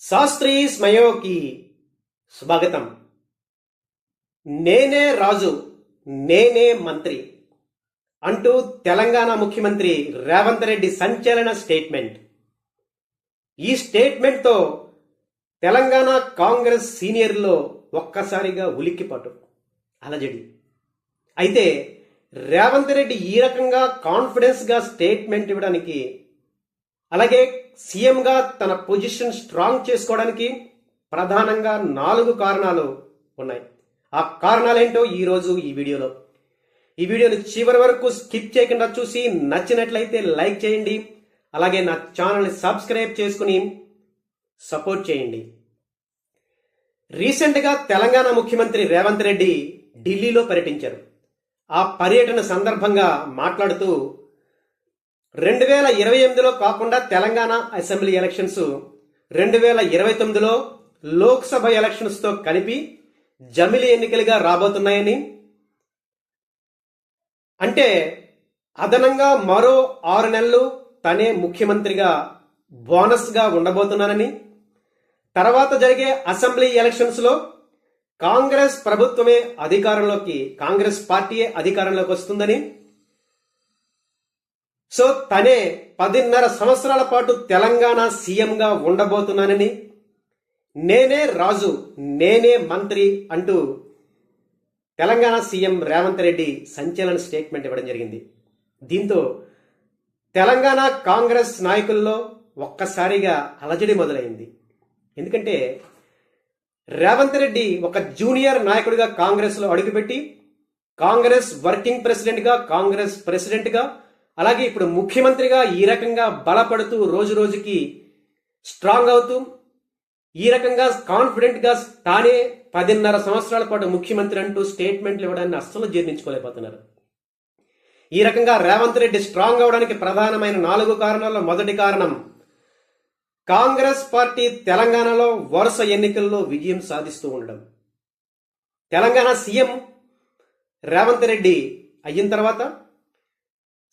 శాస్త్రి స్మయోకి స్వాగతం. నేనే రాజు నేనే మంత్రి అంటూ తెలంగాణ ముఖ్యమంత్రి రేవంత్ రెడ్డి సంచలన స్టేట్మెంట్. ఈ స్టేట్మెంట్తో తెలంగాణ కాంగ్రెస్ సీనియర్లో ఒక్కసారిగా ఉలిక్కిపట్టు అలజడి. అయితే రేవంత్ రెడ్డి ఈ రకంగా కాన్ఫిడెన్స్గా స్టేట్మెంట్ ఇవ్వడానికి, అలాగే సీఎంగా తన పొజిషన్ స్ట్రాంగ్ చేసుకోవడానికి ప్రధానంగా 4 కారణాలు ఉన్నాయి. ఆ కారణాలేంటో ఈరోజు ఈ వీడియోని చివరి వరకు స్కిప్ చేయకుండా చూసి నచ్చినట్లయితే లైక్ చేయండి. అలాగే నా ఛానల్ని సబ్స్క్రైబ్ చేసుకుని సపోర్ట్ చేయండి. రీసెంట్గా తెలంగాణ ముఖ్యమంత్రి రేవంత్ రెడ్డి ఢిల్లీలో పర్యటించారు. ఆ పర్యటన సందర్భంగా మాట్లాడుతూ 2028లో కాకుండా తెలంగాణ అసెంబ్లీ ఎలక్షన్స్ 2029లో లోక్సభ ఎలక్షన్స్తో కలిపి జమిలి ఎన్నికలుగా రాబోతున్నాయని, అంటే అదనంగా మరో 6 నెలలు తనే ముఖ్యమంత్రిగా బోనస్గా ఉండబోతున్నానని, తర్వాత జరిగే అసెంబ్లీ ఎలక్షన్స్లో కాంగ్రెస్ ప్రభుత్వమే కాంగ్రెస్ పార్టీయే అధికారంలోకి వస్తుందని, సో తనే 10.5 సంవత్సరాల పాటు తెలంగాణ సీఎంగా ఉండబోతున్నానని, నేనే రాజు నేనే మంత్రి అంటూ తెలంగాణ సీఎం రేవంత్ రెడ్డి సంచలన స్టేట్మెంట్ ఇవ్వడం జరిగింది. దీంతో తెలంగాణ కాంగ్రెస్ నాయకుల్లో ఒక్కసారిగా అలజడి మొదలైంది. ఎందుకంటే రేవంత్ రెడ్డి ఒక జూనియర్ నాయకుడిగా కాంగ్రెస్లో అడుగుపెట్టి కాంగ్రెస్ వర్కింగ్ ప్రెసిడెంట్గా, కాంగ్రెస్ ప్రెసిడెంట్గా, అలాగే ఇప్పుడు ముఖ్యమంత్రిగా ఈ రకంగా బలపడుతూ రోజు రోజుకి స్ట్రాంగ్ అవుతూ ఈ రకంగా కాన్ఫిడెంట్గా తానే 10.5 సంవత్సరాల పాటు ముఖ్యమంత్రి అంటూ స్టేట్మెంట్లు ఇవ్వడాన్ని అస్సలు జీర్ణించుకోలేకపోతున్నారు. ఈ రకంగా రేవంత్ రెడ్డి స్ట్రాంగ్ అవడానికి ప్రధానమైన 4 కారణాల్లో మొదటి కారణం, కాంగ్రెస్ పార్టీ తెలంగాణలో వరుస ఎన్నికల్లో విజయం సాధిస్తూ ఉండడం. తెలంగాణ సీఎం రేవంత్ రెడ్డి అయిన తర్వాత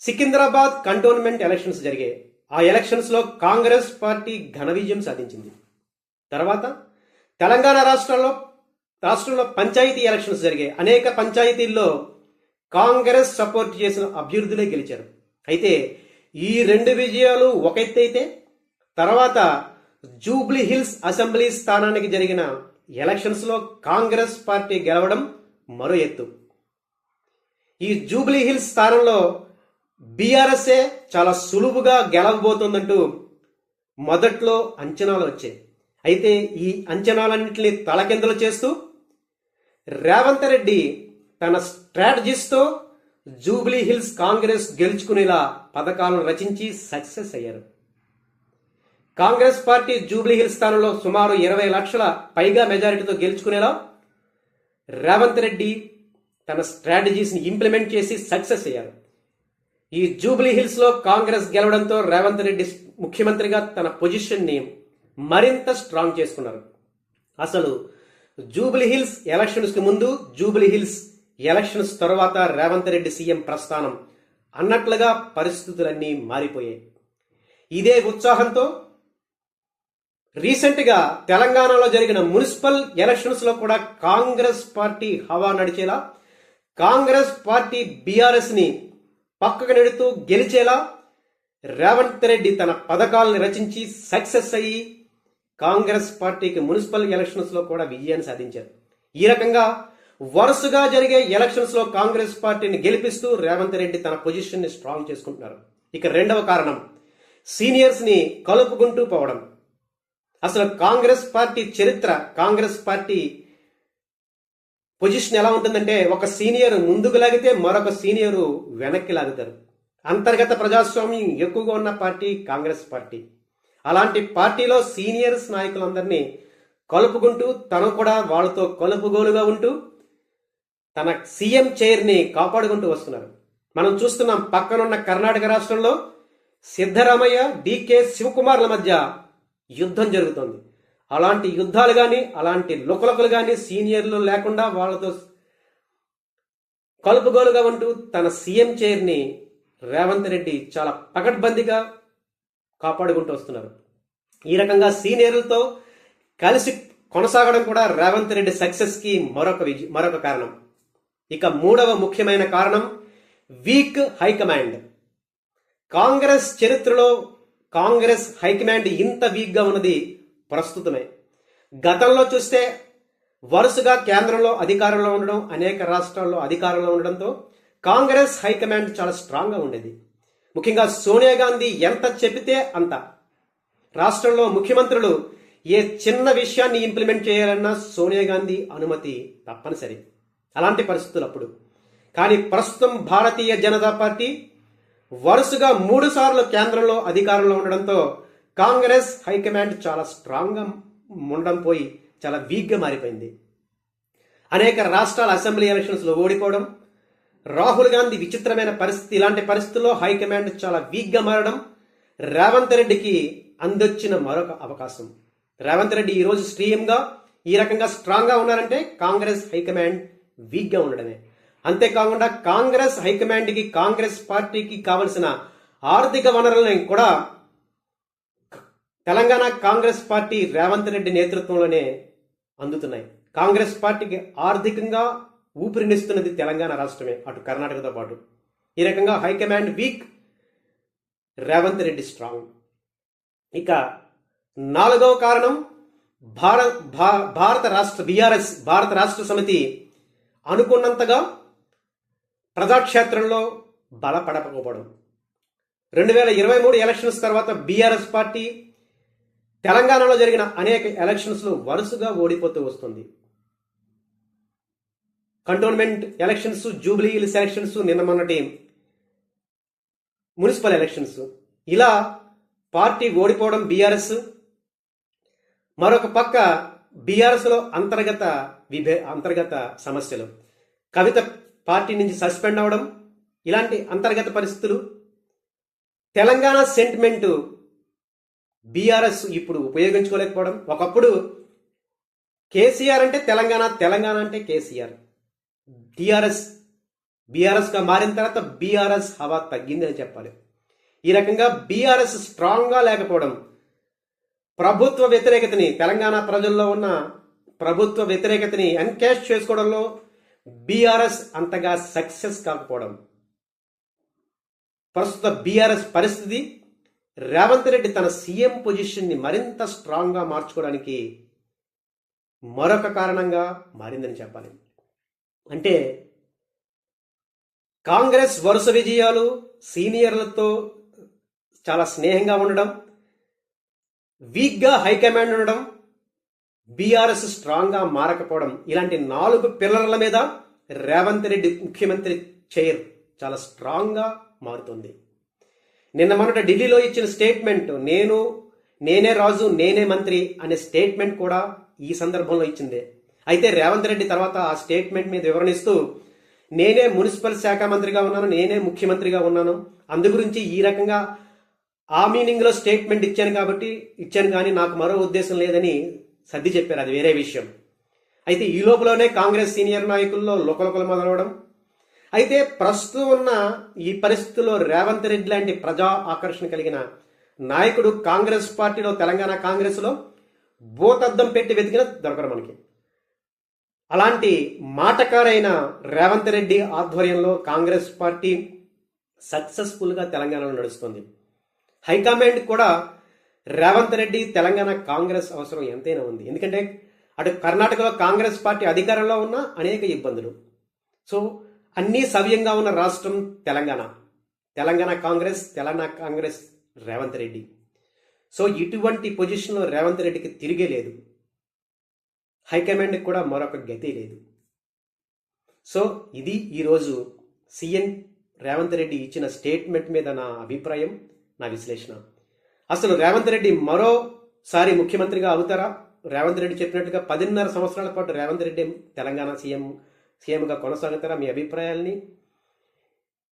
సికింద్రాబాద్ కంటోన్మెంట్ ఎలక్షన్స్ జరిగాయి. ఆ ఎలక్షన్స్ లో కాంగ్రెస్ పార్టీ ఘన విజయం సాధించింది. తర్వాత తెలంగాణ రాష్ట్రంలో పంచాయతీ ఎలక్షన్స్ జరిగాయి. అనేక పంచాయతీల్లో కాంగ్రెస్ సపోర్ట్ చేసిన అభ్యర్థులే గెలిచారు. అయితే ఈ 2 విజయాలు ఒక ఎత్తు అయితే, తర్వాత జూబ్లీ హిల్స్ అసెంబ్లీ స్థానానికి జరిగిన ఎలక్షన్స్ లో కాంగ్రెస్ పార్టీ గెలవడం మరో ఎత్తు. ఈ జూబ్లీ హిల్స్ స్థానంలో బీఆర్ఎస్ఏ చాలా సులువుగా గెలవబోతోందంటూ మొదట్లో అంచనాలు వచ్చాయి. అయితే ఈ అంచనాలన్నింటినీ తలకిందులు చేస్తూ రేవంత్ రెడ్డి తన స్ట్రాటజీస్తో జూబ్లీ హిల్స్ కాంగ్రెస్ గెలుచుకునేలా పథకాలను రచించి సక్సెస్ అయ్యారు. కాంగ్రెస్ పార్టీ జూబ్లీ హిల్స్ స్థానంలో సుమారు 20 లక్షల పైగా మెజారిటీతో గెలుచుకునేలా రేవంత్ రెడ్డి తన స్ట్రాటజీస్ని ఇంప్లిమెంట్ చేసి సక్సెస్ అయ్యారు. ఈ జూబ్లీ హిల్స్ లో కాంగ్రెస్ గెలవడంతో రేవంత్ రెడ్డి ముఖ్యమంత్రిగా తన పొజిషన్ ని మరింత స్ట్రాంగ్ చేసుకున్నారు. అసలు జూబ్లీ హిల్స్ ఎలక్షన్స్ కి ముందు, జూబ్లీ హిల్స్ ఎలక్షన్స్ తర్వాత రేవంత్ రెడ్డి సీఎం ప్రస్థానం అన్నట్లుగా పరిస్థితులన్నీ మారిపోయాయి. ఇదే ఉత్సాహంతో రీసెంట్ గా తెలంగాణలో జరిగిన మున్సిపల్ ఎలక్షన్స్ లో కూడా కాంగ్రెస్ పార్టీ హవా నడిచేలా, కాంగ్రెస్ పార్టీ బీఆర్ఎస్ ని పక్కకు నెడుతూ గెలిచేలా రేవంత్ రెడ్డి తన పథకాలను రచించి సక్సెస్ అయ్యి కాంగ్రెస్ పార్టీకి మున్సిపల్ ఎలక్షన్స్ లో కూడా విజయాన్ని సాధించారు. ఈ రకంగా వరుసగా జరిగే ఎలక్షన్స్ లో కాంగ్రెస్ పార్టీని గెలిపిస్తూ రేవంత్ రెడ్డి తన పొజిషన్ ని స్ట్రాంగ్ చేసుకుంటున్నారు. ఇక రెండవ కారణం, సీనియర్స్ ని కలుపుకుంటూ పోవడం. అసలు కాంగ్రెస్ పార్టీ చరిత్ర, కాంగ్రెస్ పార్టీ పొజిషన్ ఎలా ఉంటుందంటే, ఒక సీనియర్ ముందుకు లాగితే మరొక సీనియరు వెనక్కి లాగుతారు. అంతర్గత ప్రజాస్వామ్యం ఎక్కువగా ఉన్న పార్టీ కాంగ్రెస్ పార్టీ. అలాంటి పార్టీలో సీనియర్స్ నాయకులందరినీ కలుపుకుంటూ తను కూడా వాళ్ళతో కలుపుగోలుగా ఉంటూ తన సీఎం చైర్ని కాపాడుకుంటూ వస్తున్నారు. మనం చూస్తున్నాం, పక్కనున్న కర్ణాటక రాష్ట్రంలో సిద్ధరామయ్య, డికే శివకుమార్ల మధ్య యుద్ధం జరుగుతోంది. అలాంటి యుద్ధాలు కానీ, అలాంటి లుకలుకలు కానీ సీనియర్లు లేకుండా వాళ్ళతో కలుపుగోలుగా ఉంటూ తన సీఎం చైర్ని రేవంత్ రెడ్డి చాలా పకడ్బందీగా కాపాడుకుంటూ వస్తున్నారు. ఈ రకంగా సీనియర్లతో కలిసి కొనసాగడం కూడా రేవంత్ రెడ్డి సక్సెస్ కి మరొక కారణం. ఇక మూడవ ముఖ్యమైన కారణం వీక్ హైకమాండ్. కాంగ్రెస్ చరిత్రలో కాంగ్రెస్ హైకమాండ్ ఇంత వీక్ గా ఉన్నది ప్రస్తుతమే. గతంలో చూస్తే వరుసగా కేంద్రంలో అధికారంలో ఉండడం, అనేక రాష్ట్రాల్లో అధికారంలో ఉండడంతో కాంగ్రెస్ హైకమాండ్ చాలా స్ట్రాంగ్ గా ఉండేది. ముఖ్యంగా సోనియా గాంధీ ఎంత చెబితే అంత. రాష్ట్రంలో ముఖ్యమంత్రులు ఏ చిన్న విషయాన్ని ఇంప్లిమెంట్ చేయాలన్నా సోనియా గాంధీ అనుమతి తప్పనిసరి. అలాంటి పరిస్థితులు అప్పుడు. కానీ ప్రస్తుతం భారతీయ జనతా పార్టీ వరుసగా 3 సార్లు కేంద్రంలో అధికారంలో ఉండడంతో కాంగ్రెస్ హైకమాండ్ చాలా స్ట్రాంగ్ గా ఉండడం పోయి చాలా వీక్ గా మారిపోయింది. అనేక రాష్ట్రాల అసెంబ్లీ ఎలక్షన్స్ లో ఓడిపోవడం, రాహుల్ గాంధీ విచిత్రమైన పరిస్థితి. ఇలాంటి పరిస్థితుల్లో హైకమాండ్ చాలా వీక్ గా మారడం రేవంత్ రెడ్డికి అందొచ్చిన మరొక అవకాశం. రేవంత్ రెడ్డి ఈ రోజు గా ఈ రకంగా స్ట్రాంగ్ గా ఉన్నారంటే కాంగ్రెస్ హైకమాండ్ వీక్ గా ఉండడమే. అంతేకాకుండా కాంగ్రెస్ హైకమాండ్ కి, కాంగ్రెస్ పార్టీకి కావలసిన ఆర్థిక వనరులని కూడా తెలంగాణ కాంగ్రెస్ పార్టీ రేవంత్ రెడ్డి నేతృత్వంలోనే అందుతున్నాయి. కాంగ్రెస్ పార్టీకి ఆర్థికంగా ఊపిరినిస్తున్నది తెలంగాణ రాష్ట్రమే, అటు కర్ణాటకతో పాటు. ఈ రకంగా high command week, Revanth Reddy strong. ఇక 4వ కారణం భారత రాష్ట్ర బీఆర్ఎస్ భారత రాష్ట్ర సమితి అనుకున్నంతగా ప్రజాక్షేత్రంలో బలపడకపోవడం. 2023 ఎలక్షన్స్ తర్వాత బీఆర్ఎస్ పార్టీ తెలంగాణలో జరిగిన అనేక ఎలక్షన్స్ లో వరుసగా ఓడిపోతూ వస్తుంది. Cantonment elections, Jubilee hills elections, నిన్న మొన్నటి మున్సిపల్ ఎలక్షన్స్, ఇలా పార్టీ ఓడిపోవడం బీఆర్ఎస్. మరొక పక్క బీఆర్ఎస్ లో అంతర్గత సమస్యలు, కవిత పార్టీ నుంచి సస్పెండ్ అవడం, ఇలాంటి అంతర్గత పరిస్థితులు. తెలంగాణ సెంటిమెంట్ బీఆర్ఎస్ ఇప్పుడు ఉపయోగించుకోలేకపోవడం. ఒకప్పుడు కేసీఆర్ అంటే తెలంగాణ, తెలంగాణ అంటే కేసీఆర్. బీఆర్ఎస్ గా మారిన తర్వాత బీఆర్ఎస్ హవా తగ్గింది అని చెప్పాలి. ఈ రకంగా బీఆర్ఎస్ స్ట్రాంగ్ గా లేకపోవడం, ప్రభుత్వ వ్యతిరేకతని, తెలంగాణ ప్రజల్లో ఉన్న ప్రభుత్వ వ్యతిరేకతని ఎన్కాష్ చేసుకోవడంలో బీఆర్ఎస్ అంతగా సక్సెస్ కాకపోవడం. ప్రస్తుత బీఆర్ఎస్ పరిస్థితి రేవంత్ రెడ్డి తన సీఎం పొజిషన్ ని మరింత స్ట్రాంగ్ గా మార్చుకోవడానికి మరొక కారణంగా మారిందని చెప్పాలి. అంటే కాంగ్రెస్ వరుస విజయాలు, సీనియర్లతో చాలా స్నేహంగా ఉండడం, వీక్ గా హైకమాండ్ ఉండడం, బీఆర్ఎస్ స్ట్రాంగ్ గా మారకపోవడం, ఇలాంటి 4 పిల్లర్ల మీద రేవంత్ రెడ్డి ముఖ్యమంత్రి చైర్ చాలా స్ట్రాంగ్ గా మారుతుంది. నిన్న మొన్నట ఢిల్లీలో ఇచ్చిన స్టేట్మెంట్, నేనే రాజు నేనే మంత్రి అనే స్టేట్మెంట్ కూడా ఈ సందర్భంలో ఇచ్చిందే. అయితే రేవంత్ రెడ్డి తర్వాత ఆ స్టేట్మెంట్ మీద వివరణిస్తూ, నేనే మున్సిపల్ శాఖ మంత్రిగా ఉన్నాను, నేనే ముఖ్యమంత్రిగా ఉన్నాను, అందు గురించి ఈ రకంగా ఆ మీనింగ్ లో స్టేట్మెంట్ ఇచ్చాను కానీ నాకు మరో ఉద్దేశం లేదని సర్ది చెప్పారు. అది వేరే విషయం. అయితే ఈ లోపలనే కాంగ్రెస్ సీనియర్ నాయకుల్లో లోకలోకలు మొదలవడం. అయితే ప్రస్తుతం ఉన్న ఈ పరిస్థితుల్లో రేవంత్ రెడ్డి లాంటి ప్రజా ఆకర్షణ కలిగిన నాయకుడు కాంగ్రెస్ పార్టీలో, తెలంగాణ కాంగ్రెస్ లో భూతద్దం పెట్టి వెతికిన దొరకరు మనకి. అలాంటి మాటకారైన రేవంత్ రెడ్డి ఆధ్వర్యంలో కాంగ్రెస్ పార్టీ సక్సెస్ఫుల్ గా తెలంగాణలో నడుస్తుంది. హైకమాండ్ కూడా రేవంత్ రెడ్డి, తెలంగాణ కాంగ్రెస్ అవసరం ఎంతైనా ఉంది. ఎందుకంటే అటు కర్ణాటకలో కాంగ్రెస్ పార్టీ అధికారంలో ఉన్న అనేక ఇబ్బందులు. సో అన్నీ సవ్యంగా ఉన్న రాష్ట్రం తెలంగాణ కాంగ్రెస్ రేవంత్ రెడ్డి. సో ఇటువంటి పొజిషన్లో రేవంత్ రెడ్డికి తిరిగే లేదు, హైకమాండ్ కూడా మరొక గతి లేదు. సో ఇది ఈరోజు సీఎం రేవంత్ రెడ్డి ఇచ్చిన స్టేట్మెంట్ మీద నా అభిప్రాయం, నా విశ్లేషణ. అసలు రేవంత్ రెడ్డి మరోసారి ముఖ్యమంత్రిగా అవుతారా? రేవంత్ రెడ్డి చెప్పినట్టుగా 10.5 సంవత్సరాల పాటు రేవంత్ రెడ్డి తెలంగాణ సీఎంగా కొనసాగుతారా? మీ అభిప్రాయాల్ని,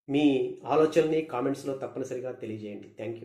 మీ ఆలోచనల్ని కామెంట్స్లో తప్పనిసరిగా తెలియజేయండి. Thank you.